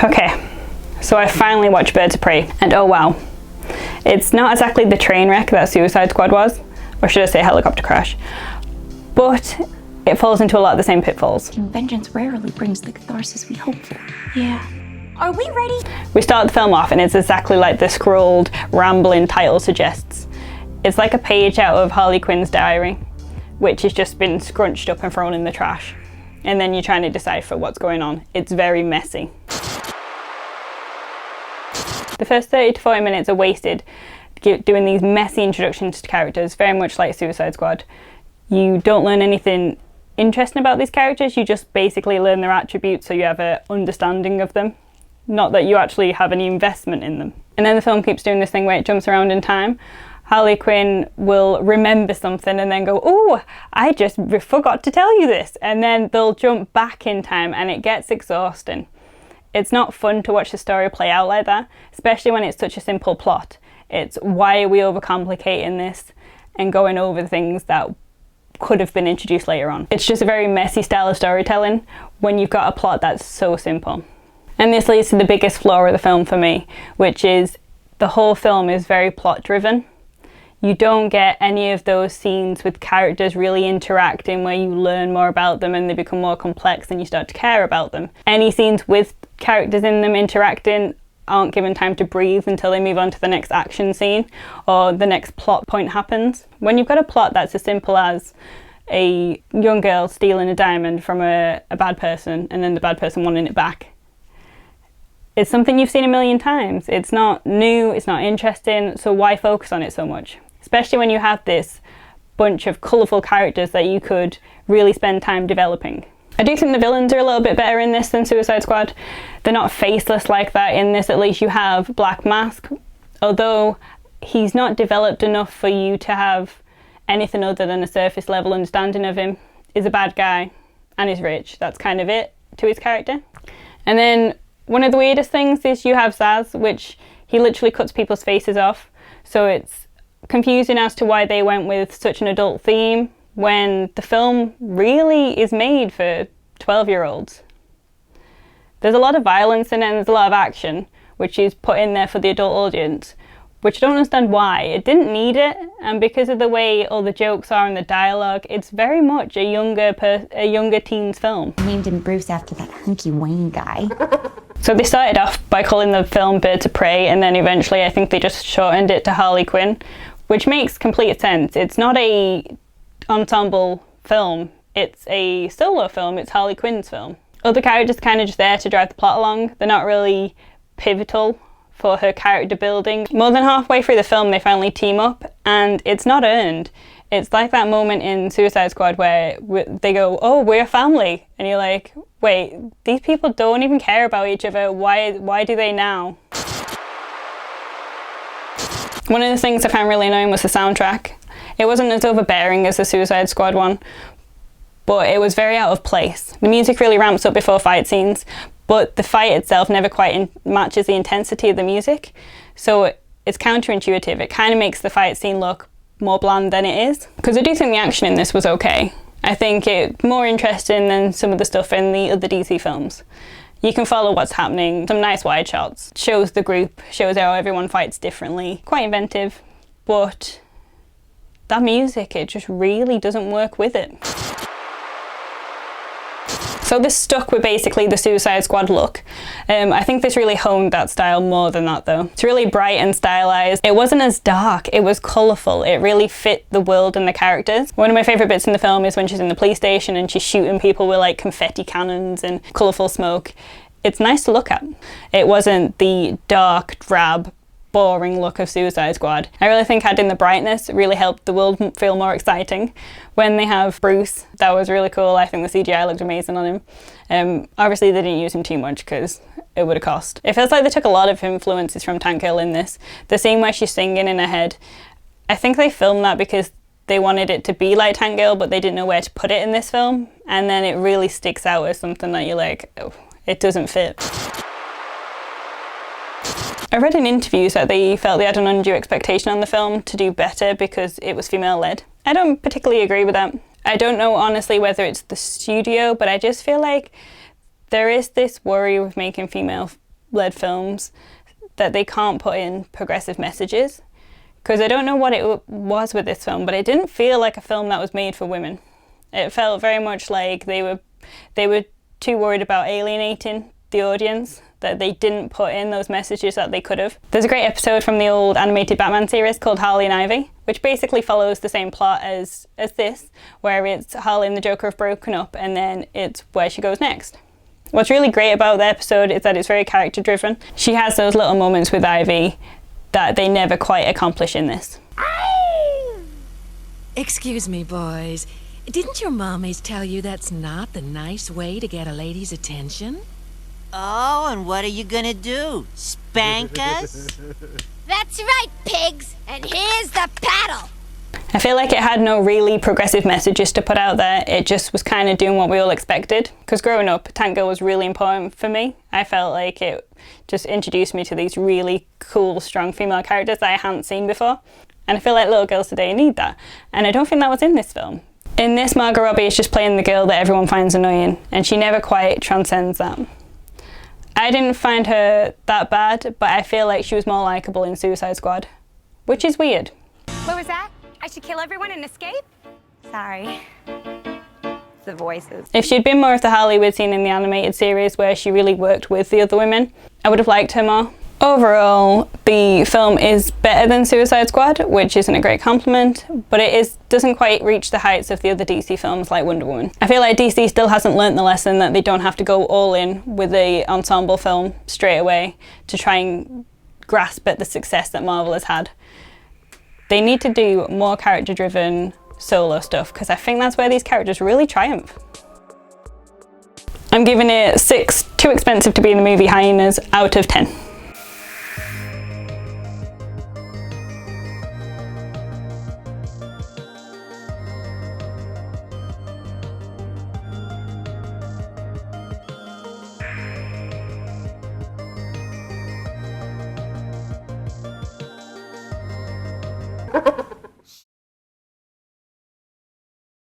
Okay, so I finally watched Birds of Prey, and oh wow. It's not exactly the train wreck that Suicide Squad was, or should I say helicopter crash, but it falls into a lot of the same pitfalls. Vengeance rarely brings the catharsis we hope for. Yeah. Are we ready? We start the film off and it's exactly like the scrolled, rambling title suggests. It's like a page out of Harley Quinn's diary, which has just been scrunched up and thrown in the trash. And then you're trying to decipher what's going on. It's very messy. The first 30 to 40 minutes are wasted doing these messy introductions to characters, very much like Suicide Squad. You don't learn anything interesting about these characters, you just basically learn their attributes so you have an understanding of them. Not that you actually have any investment in them. And then the film keeps doing this thing where it jumps around in time. Harley Quinn will remember something and then go, oh, I just forgot to tell you this. And then they'll jump back in time and it gets exhausting. It's not fun to watch the story play out like that, especially when it's such a simple plot. It's why are we overcomplicating this and going over things that could have been introduced later on. It's just a very messy style of storytelling when you've got a plot that's so simple. And this leads to the biggest flaw of the film for me, which is the whole film is very plot driven. You don't get any of those scenes with characters really interacting where you learn more about them and they become more complex and you start to care about them. Any scenes with characters in them interacting aren't given time to breathe until they move on to the next action scene or the next plot point happens. When you've got a plot that's as simple as a young girl stealing a diamond from a bad person and then the bad person wanting it back, it's something you've seen a million times. It's not new, it's not interesting, so why focus on it so much? Especially when you have this bunch of colourful characters that you could really spend time developing. I do think the villains are a little bit better in this than Suicide Squad. They're not faceless like that in this. At least you have Black Mask, although he's not developed enough for you to have anything other than a surface level understanding of him. He's a bad guy and he's rich. That's kind of it to his character. And then one of the weirdest things is you have Zaz, which he literally cuts people's faces off. So it's confusing as to why they went with such an adult theme when the film really is made for 12-year-olds. There's a lot of violence in it and there's a lot of action, which is put in there for the adult audience, which I don't understand why. It didn't need it, and because of the way all the jokes are and the dialogue, it's very much a younger teens film. I named him Bruce after that hunky Wayne guy. So they started off by calling the film Birds of Prey, and then eventually I think they just shortened it to Harley Quinn, which makes complete sense. It's not a ensemble film, it's a solo film, it's Harley Quinn's film. Other characters are kind of just there to drive the plot along. They're not really pivotal for her character building. More than halfway through the film they finally team up and it's not earned. It's like that moment in Suicide Squad where they go, oh, we're a family, and you're like, wait, these people don't even care about each other, why do they now? One of the things I found really annoying was the soundtrack. It wasn't as overbearing as the Suicide Squad one, but it was very out of place. The music really ramps up before fight scenes, but the fight itself never quite matches the intensity of the music, so it's counterintuitive. It kind of makes the fight scene look more bland than it is. Because I do think the action in this was okay. I think it's more interesting than some of the stuff in the other DC films. You can follow what's happening, some nice wide shots, shows the group, shows how everyone fights differently. Quite inventive, but that music, it just really doesn't work with it. So this stuck with basically the Suicide Squad look. I think this really honed that style more than that though. It's really bright and stylized. It wasn't as dark, it was colourful. It really fit the world and the characters. One of my favourite bits in the film is when she's in the police station and she's shooting people with like confetti cannons and colourful smoke. It's nice to look at. It wasn't the dark, drab, boring look of Suicide Squad. I really think adding the brightness really helped the world feel more exciting. When they have Bruce, that was really cool. I think the CGI looked amazing on him. Obviously they didn't use him too much because it would have cost. It feels like they took a lot of influences from Tank Girl in this. The scene where she's singing in her head, I think they filmed that because they wanted it to be like Tank Girl, but they didn't know where to put it in this film, and then it really sticks out as something that you're like, oh, it doesn't fit. I read in interviews that they felt they had an undue expectation on the film to do better because it was female-led. I don't particularly agree with that. I don't know honestly whether it's the studio, but I just feel like there is this worry with making female-led films that they can't put in progressive messages. Because I don't know what it was with this film, but it didn't feel like a film that was made for women. It felt very much like they were too worried about alienating the audience that they didn't put in those messages that they could have. There's a great episode from the old animated Batman series called Harley and Ivy, which basically follows the same plot as this, where it's Harley and the Joker have broken up and then it's where she goes next. What's really great about the episode is that it's very character driven. She has those little moments with Ivy that they never quite accomplish in this. Excuse me, boys. Didn't your mommies tell you that's not the nice way to get a lady's attention? Oh, and what are you gonna do? Spank us? That's right, pigs! And here's the paddle! I feel like it had no really progressive messages to put out there. It just was kind of doing what we all expected. Because growing up, Tank Girl was really important for me. I felt like it just introduced me to these really cool, strong female characters that I hadn't seen before. And I feel like little girls today need that. And I don't think that was in this film. In this, Margot Robbie is just playing the girl that everyone finds annoying, and she never quite transcends that. I didn't find her that bad, but I feel like she was more likeable in Suicide Squad, which is weird. What was that? I should kill everyone and escape? Sorry. The voices. If she'd been more of the Harley we'd seen in the animated series where she really worked with the other women, I would have liked her more. Overall, the film is better than Suicide Squad, which isn't a great compliment, but it doesn't quite reach the heights of the other DC films like Wonder Woman. I feel like DC still hasn't learnt the lesson that they don't have to go all in with the ensemble film straight away to try and grasp at the success that Marvel has had. They need to do more character-driven solo stuff because I think that's where these characters really triumph. I'm giving it 6 too expensive to be in the movie hyenas out of 10.